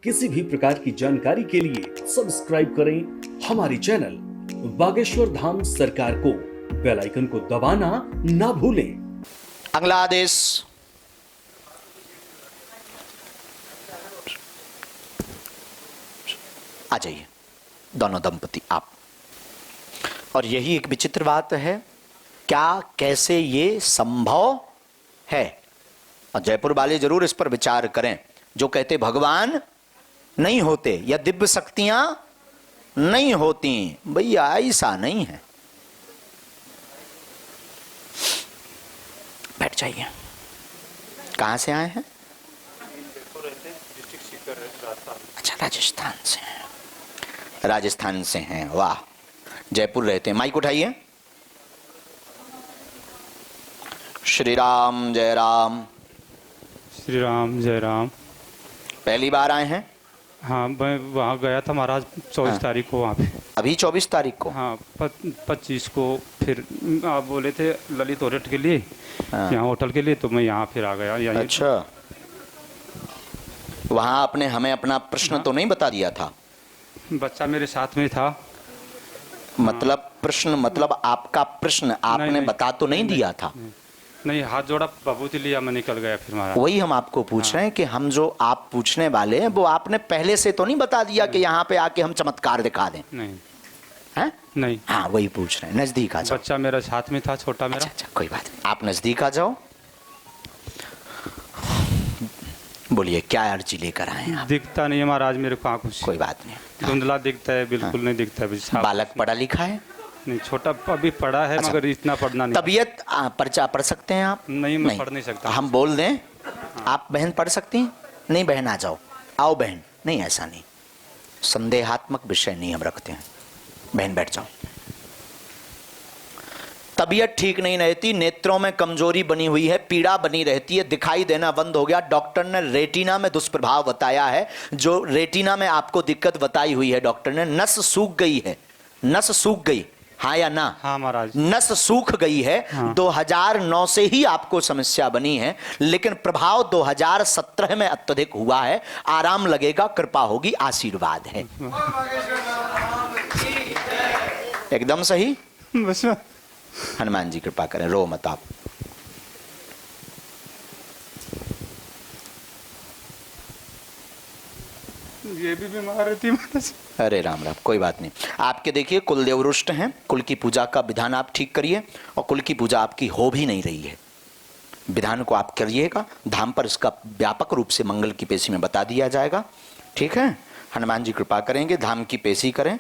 किसी भी प्रकार की जानकारी के लिए सब्सक्राइब करें हमारी चैनल बागेश्वर धाम सरकार को। बेल आइकन को दबाना ना भूलें। अगला आदेश। आ जाइए दोनों दंपति आप। और यही एक विचित्र बात है, क्या कैसे ये संभव है? और जयपुर वाले जरूर इस पर विचार करें। जो कहते भगवान नहीं होते या दिव्य शक्तियां नहीं होती, भैया ऐसा नहीं है। बैठ जाइए। कहां से आए हैं? अच्छा, राजस्थान से हैं। राजस्थान से हैं, वाह। जयपुर रहते हैं। माइक उठाइए। श्री राम जय राम। श्री राम जय राम। पहली बार आए हैं? हाँ, मैं वहाँ गया था महाराज 24 तारीख को वहाँ पे। अभी 24 तारीख को? हाँ, 25 को फिर आप बोले थे ललित होटल के लिए, यहाँ होटल के लिए, तो मैं यहाँ फिर आ गया। अच्छा, वहाँ आपने हमें अपना प्रश्न तो नहीं बता दिया था? बच्चा मेरे साथ में था। मतलब प्रश्न, मतलब आपका प्रश्न आपने नहीं, बता तो नहीं दिया था? नहीं, हाथ जोड़ा बबूती लिया, मैं निकल गया फिर महाराज। वही हम आपको पूछ रहे हैं कि हम जो आप पूछने वाले हैं वो आपने पहले से तो नहीं बता दिया कि यहाँ पे आके हम चमत्कार दिखा दें? नहीं हैं? नहीं। हाँ, वही पूछ रहे हैं। नजदीक आ जाओ। बच्चा मेरा साथ में था, छोटा मेरा। अच्छा, कोई बात नहीं, आप नजदीक आ जाओ। बोलिए, क्या अर्जी लेकर आए हैं आप? दिखता नहीं है महाराज मेरे को आंखों से। कोई बात नहीं। धुंधला दिखता है, बिल्कुल नहीं दिखता है। बालक पढ़ा लिखा है? नहीं, छोटा अभी पढ़ा है। अच्छा, मगर इतना पढ़ना नहीं। तबीयत पर्चा पढ़ सकते हैं आप? नहीं, मैं पढ़ नहीं सकता। हम बोल दें आप बहन पढ़ सकती हैं? नहीं बहन आ जाओ, आओ बहन। नहीं, ऐसा नहीं, संदेहात्मक विषय नहीं हम रखते हैं। बहन बैठ जाओ। तबीयत ठीक नहीं रहती, नेत्रों में कमजोरी बनी हुई है, पीड़ा बनी रहती है, दिखाई देना बंद हो गया। डॉक्टर ने रेटिना में दुष्प्रभाव बताया है। जो रेटिना में आपको दिक्कत बताई हुई है डॉक्टर ने, नस सूख गई है। नस सूख गई, हाँ या ना? हाँ महाराज, नस सूख गई है। हाँ। 2009 से ही आपको समस्या बनी है, लेकिन प्रभाव 2017 में अत्यधिक हुआ है। आराम लगेगा, कृपा होगी, आशीर्वाद है। एकदम सही। बस हनुमान जी कृपा करें, रो मत आप। ये भी बीमार रहती है। अरे राम राम, कोई बात नहीं। आपके देखिए कुल देवरुष्ट हैं, कुल की पूजा का विधान आप ठीक करिए। और कुल की पूजा आपकी हो भी नहीं रही है, विधान को आप करिएगा। धाम पर इसका व्यापक रूप से मंगल की पेशी में बता दिया जाएगा, ठीक है? हनुमान जी कृपा करेंगे, धाम की पेशी करें।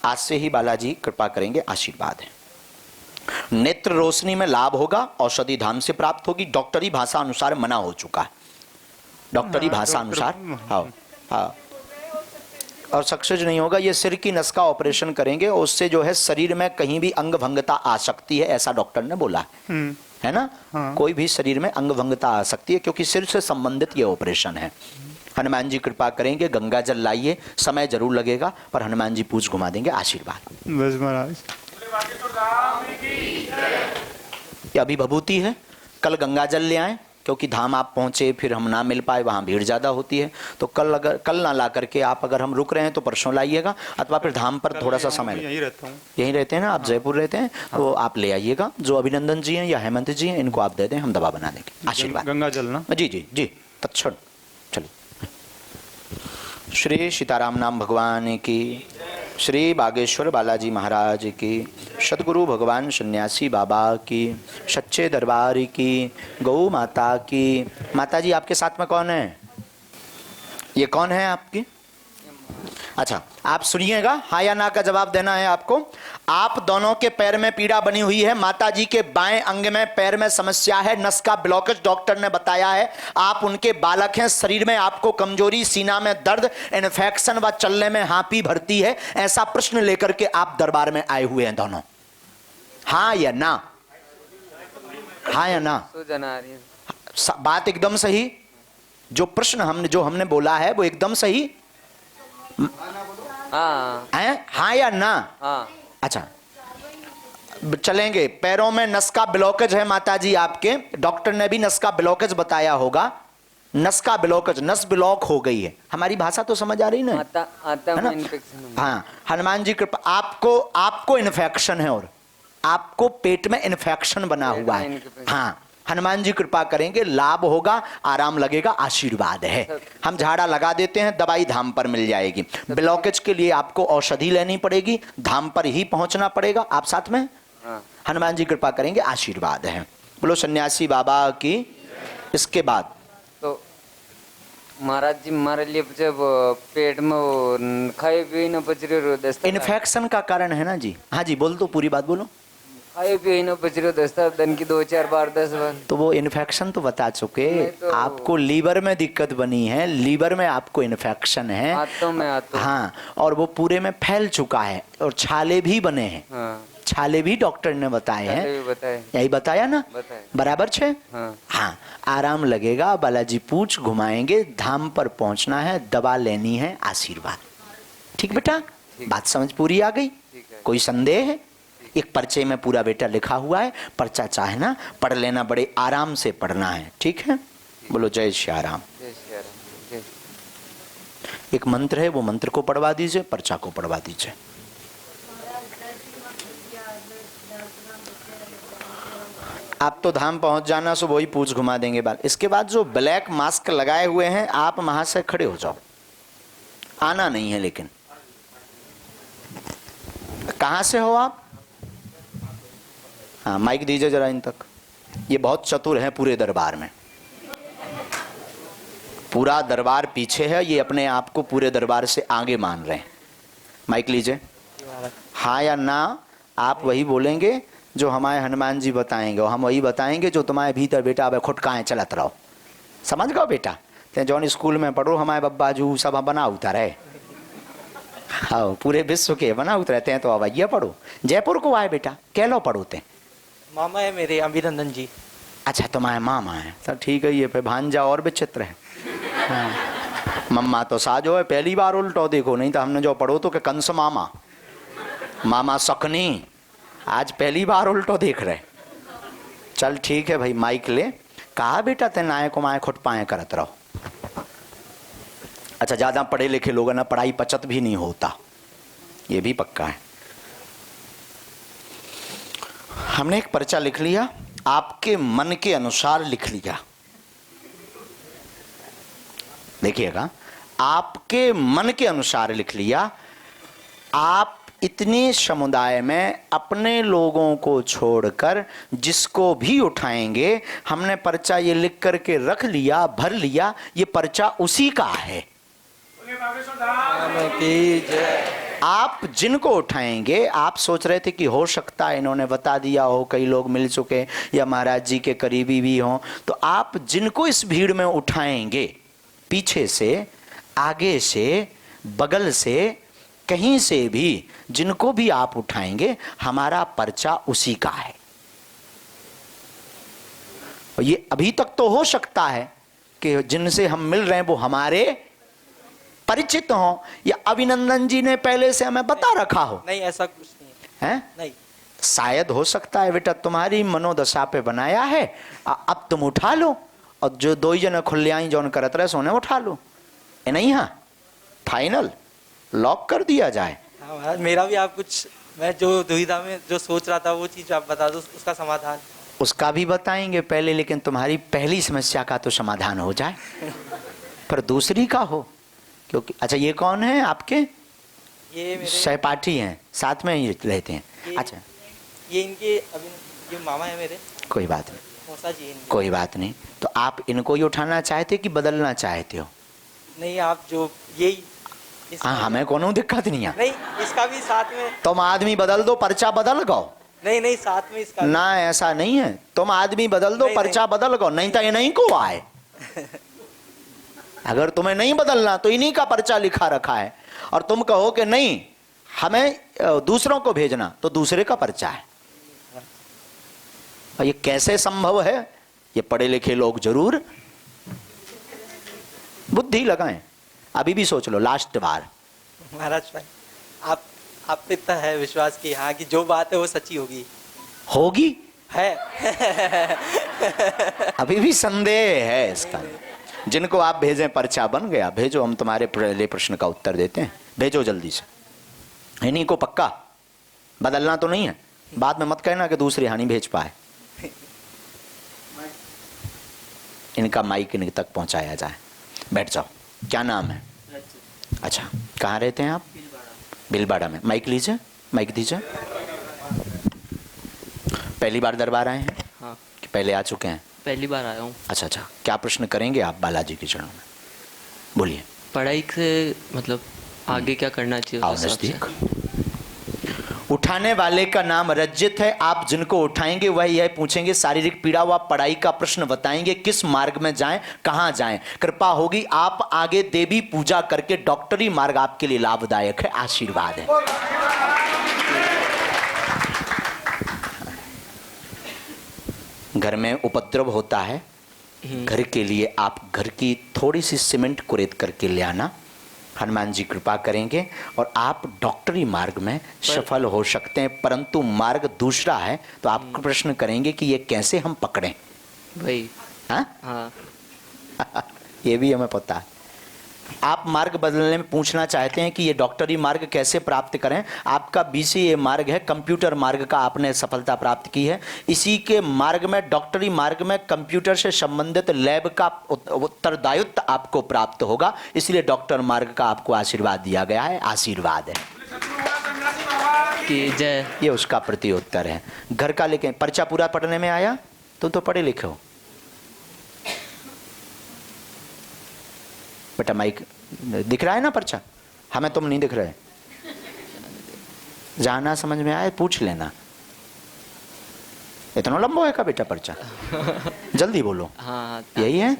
आज से ही बालाजी कृपा करेंगे, आशीर्वाद है। नेत्र रोशनी में लाभ होगा, औषधि धाम से प्राप्त होगी। डॉक्टरी भाषा अनुसार मना हो चुका है, डॉक्टरी भाषा अनुसार। हाँ हाँ, और सक्सेस नहीं होगा। ये सिर की नस का ऑपरेशन करेंगे, उससे जो है शरीर में कहीं भी अंग भंगता आ सकती है, ऐसा डॉक्टर ने बोला है ना? हाँ। कोई भी शरीर में अंग भंगता आ सकती है, क्योंकि सिर से संबंधित ये ऑपरेशन है। हनुमान जी कृपा करेंगे, गंगा जल लाइए। समय जरूर लगेगा, पर हनुमान जी पूछ घुमा देंगे, आशीर्वाद। बस महाराज, अभी भभूति है, कल गंगा जल ले आए, क्योंकि धाम आप पहुंचे फिर हम ना मिल पाए, वहां भीड़ ज्यादा होती है। तो कल ना ला करके आप, अगर हम रुक रहे हैं तो परसों लाइएगा, अथवा फिर धाम पर थोड़ा सा समय। यहीं रहता हूँ। यहीं रहते हैं ना आप? हाँ। जयपुर रहते हैं। हाँ। तो आप ले आइएगा। जो अभिनंदन जी हैं या हेमंत जी हैं, इनको आप दे दें, हम दवा बना देंगे। आशीर्वाद। गंगा जल ना? जी जी जी, तत्क्षण। चलिए। श्री सीताराम नाम भगवान की, श्री बागेश्वर बालाजी महाराज की, सदगुरु भगवान सन्यासी बाबा की, सच्चे दरबार की, गौ माता की। माता जी आपके साथ में कौन है? ये कौन है आपकी? अच्छा, आप सुनिएगा, हाँ या ना का जवाब देना है आपको। आप दोनों के पैर में पीड़ा बनी हुई है। माता जी के बाएं अंग में पैर में समस्या है, नस का ब्लॉकेज डॉक्टर ने बताया है। आप उनके बालक हैं, शरीर में आपको कमजोरी, सीना में दर्द, इन्फेक्शन व चलने में हाँपी भरती है। ऐसा प्रश्न लेकर के आप दरबार में आए हुए हैं दोनों, हाँ या ना? हाँ या ना? बात एकदम सही। जो प्रश्न हमने बोला है वो एकदम सही। हाँ या ना? हाँ। अच्छा, चलेंगे। पैरों में नस का ब्लॉकेज है माता जी आपके, डॉक्टर ने भी नस का ब्लॉकेज बताया होगा, नस का ब्लॉकेज, नस ब्लॉक हो गई है। हमारी भाषा तो समझ आ रही ना? आता है ना? में इन्फेक्शन। हाँ, हनुमान जी कृपा, आपको इन्फेक्शन है और आपको पेट में इन्फेक्शन बना हुआ है। हाँ, हनुमान जी कृपा करेंगे, लाभ होगा, आराम लगेगा, आशीर्वाद है। हम झाड़ा लगा देते हैं, दवाई धाम पर मिल जाएगी। ब्लॉकेज के लिए आपको औषधि लेनी पड़ेगी, धाम पर ही पहुंचना पड़ेगा। आप साथ में? हनुमान जी कृपा करेंगे, आशीर्वाद है। बोलो सन्यासी बाबा की। इसके बाद तो महाराज जी हमारे लिए जब पेट में वो खाए पिए न बच रहे दस्ता इन्फेक्शन का कारण है ना जी? हाँ जी, बोल दो, पूरी बात बोलो। खाए पिए न बच रहे दस्ता दिन की 2-4 बार 10 बार। तो वो इन्फेक्शन तो बता चुके। तो आपको लीवर में दिक्कत बनी है, लीवर में आपको इन्फेक्शन है। हाथों में हाथों। हाँ, और वो पूरे में फैल चुका है और छाले भी बने हैं। हाँ, छाले भी डॉक्टर ने बताए हैं। पहले भी बताए। यही बताया ना? बताए। बराबर छे? हाँ। हाँ, आराम लगेगा। बालाजी पूछ घुमाएंगे, धाम पर पहुंचना है, दवा लेनी है, आशीर्वाद। ठीक बेटा? बात समझ पूरी आ गई? ठीक है। कोई संदेह है? एक पर्चे में पूरा बेटा लिखा हुआ है, पर्चा चाहे ना पढ़ लेना, बड़े आराम से पढ़ना है। ठीक है? बोलो जय श्री राम। जय श्री राम। जय। एक मंत्र है, वो मंत्र को पढ़वा दीजिए, पर्चा को पढ़वा दीजिए। आप तो धाम पहुंच जाना, सो वही पूछ घुमा देंगे बाल। इसके बाद जो ब्लैक मास्क लगाए हुए हैं, आप वहां से खड़े हो जाओ, आना नहीं है। लेकिन कहां से हो आप? हाँ, माइक दीजिए जरा इन तक। ये बहुत चतुर है पूरे दरबार में। पूरा दरबार पीछे है, ये अपने आप को पूरे दरबार से आगे मान रहे हैं। माइक लीजिए। हाँ या ना आप वही बोलेंगे जो हमारे हनुमान जी बताएंगे, और हम वही बताएंगे जो तुम्हारे भीतर बेटा अब खुटकाएं चलत रहो। समझ गए बेटा? ते जौन स्कूल में पढ़ो, हमारे बब्बा जू सब बना उतर है। हाँ, पूरे विश्व के बना उतरते हैं। तो अब ये पढ़ो, जयपुर को आए बेटा, कह लो पढ़ो ते। मामा है मेरे अभिनंदन जी। अच्छा, तुम्हारे मामा है, सब ठीक है। ये पे भांजा और विचित्र है। हाँ। मम्मा तो साजो है, पहली बार उल्टो देखो, नहीं तो हमने जो पढ़ो तो के कंस मामा, मामा सकनी, आज पहली बार उल्टो देख रहे। चल ठीक है भाई, माइक ले। कहा बेटा ते नाये को माए खुट पाए करत रहो। अच्छा, ज्यादा पढ़े लिखे लोग ना पढ़ाई पचत भी नहीं होता, ये भी पक्का है। हमने एक पर्चा लिख लिया, आपके मन के अनुसार लिख लिया। देखिएगा, आपके मन के अनुसार लिख लिया। आप इतने समुदाय में अपने लोगों को छोड़कर जिसको भी उठाएंगे, हमने पर्चा ये लिख करके रख लिया, भर लिया, ये पर्चा उसी का है। आप जिनको उठाएंगे, आप सोच रहे थे कि हो सकता है इन्होंने बता दिया हो, कई लोग मिल चुके या महाराज जी के करीबी भी हों, तो आप जिनको इस भीड़ में उठाएंगे, पीछे से, आगे से, बगल से, कहीं से भी जिनको भी आप उठाएंगे, हमारा पर्चा उसी का है। और ये अभी तक तो हो सकता है कि जिनसे हम मिल रहे हैं वो हमारे परिचित हों, या अभिनंदन जी ने पहले से हमें बता रखा हो। नहीं, ऐसा कुछ नहीं है। हैं? नहीं, शायद हो सकता है बेटा, तुम्हारी मनोदशा पे बनाया है। अब तुम उठा लो, और जो दो ही जने खुले जौन करत रहे सोने उठा लो। ए नहीं, हाँ फाइनल लॉक कर दिया जाए। हाँ महाराज, मेरा भी आप कुछ, मैं जो दुविधा में जो सोच रहा था वो चीज़ आप बता दो, उसका समाधान। उसका भी बताएंगे पहले, लेकिन तुम्हारी पहली समस्या का तो समाधान हो जाए, पर दूसरी का हो। क्योंकि अच्छा, ये कौन है आपके? ये मेरे सहपाठी हैं, साथ में ही रहते हैं। अच्छा, ये इनके ये मामा है मेरे, कोई बात नहीं, मौसा जी इनके। कोई बात नहीं। तो आप इनको ही उठाना चाहते कि बदलना चाहते हो? नहीं, आप जो यही हाँ, हमें कोनो दिक्कत नहीं है। नहीं, इसका भी साथ में। तुम आदमी बदल दो, पर्चा बदल गो। नहीं, साथ में इसका ना, ऐसा नहीं है। तुम आदमी बदल दो, पर्चा बदल गो, नहीं तो ये नहीं को आए। अगर तुम्हें नहीं बदलना तो इन्हीं का पर्चा लिखा रखा है, और तुम कहो कि नहीं हमें दूसरों को भेजना, तो दूसरे का पर्चा है। और ये कैसे संभव है? ये पढ़े लिखे लोग जरूर बुद्धि लगाएं। अभी भी सोच लो, लास्ट बार। महाराज भाई, आप पे इतना है विश्वास कि हाँ, कि जो बात है वो सच्ची होगी है। है। अभी भी संदेह है इसका। जिनको आप भेजें पर्चा बन गया, भेजो, हम तुम्हारे पहले प्रश्न का उत्तर देते हैं, भेजो जल्दी से। इन्हीं को पक्का बदलना तो नहीं है, बाद में मत कहना कि दूसरे हानि भेज पाए। इनका माइक इनके तक पहुंचाया जाए। बैठ जाओ। क्या नाम है? अच्छा, कहाँ रहते हैं आप? भीलवाड़ा में। माइक लीजिए, माइक दीजिए। पहली बार दरबार आए हैं? हाँ, कि पहले आ चुके हैं? पहली बार आया हूँ। अच्छा अच्छा, क्या प्रश्न करेंगे आप बालाजी के चरणों में? बोलिए। पढ़ाई से मतलब आगे क्या करना चाहिए? आओ उस हिसाब से। नजदीक। उठाने वाले का नाम रज्जित है। आप जिनको उठाएंगे वह यह पूछेंगे शारीरिक पीड़ा व पढ़ाई का प्रश्न बताएंगे, किस मार्ग में जाएं, कहां जाएं। कृपा होगी आप आगे देवी पूजा करके डॉक्टरी मार्ग आपके लिए लाभदायक है, आशीर्वाद है। घर में उपद्रव होता है, घर के लिए आप घर की थोड़ी सी सीमेंट कुरेद करके ले आना, हनुमान जी कृपा करेंगे और आप डॉक्टरी मार्ग में सफल हो सकते हैं। परंतु मार्ग दूसरा है, तो आप प्रश्न करेंगे कि ये कैसे हम पकड़ें? भाई हाँ हाँ ये भी हमें पता है। आप मार्ग बदलने में पूछना चाहते हैं कि ये डॉक्टरी मार्ग कैसे प्राप्त करें। आपका BCA मार्ग है, कंप्यूटर मार्ग का आपने सफलता प्राप्त की है। इसी के मार्ग में, डॉक्टरी मार्ग में कंप्यूटर से संबंधित लैब का उत्तरदायित्व आपको प्राप्त होगा, इसलिए डॉक्टर मार्ग का आपको आशीर्वाद दिया गया है, आशीर्वाद है कि जय। ये उसका प्रत्युत्तर है। घर का लेके पर्चा पूरा पढ़ने में आया? तुम तो पढ़े लिखे हो बेटा। माइक दिख रहा है ना पर्चा? हमें तुम नहीं दिख रहे। जाना समझ में आए पूछ लेना। इतना लंबा है का बेटा पर्चा? जल्दी बोलो। हाँ यही है।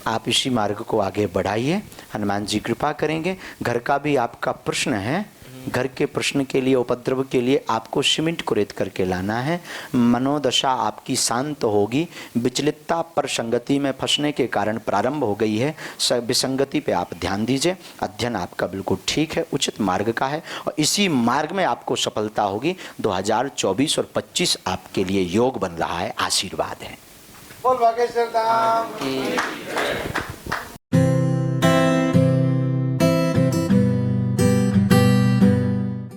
आप इसी मार्ग को आगे बढ़ाइए, हनुमान जी कृपा करेंगे। घर का भी आपका प्रश्न है, घर के प्रश्न के लिए, उपद्रव के लिए आपको सीमेंट को रेत करके लाना है। मनोदशा आपकी शांत होगी। विचलितता पर संगति में फंसने के कारण प्रारंभ हो गई है, विसंगति पे आप ध्यान दीजिए। अध्ययन आपका बिल्कुल ठीक है, उचित मार्ग का है और इसी मार्ग में आपको सफलता होगी। 2024 और 25 आपके लिए योग बन रहा है, आशीर्वाद है। बोल बागेश्वर धाम कि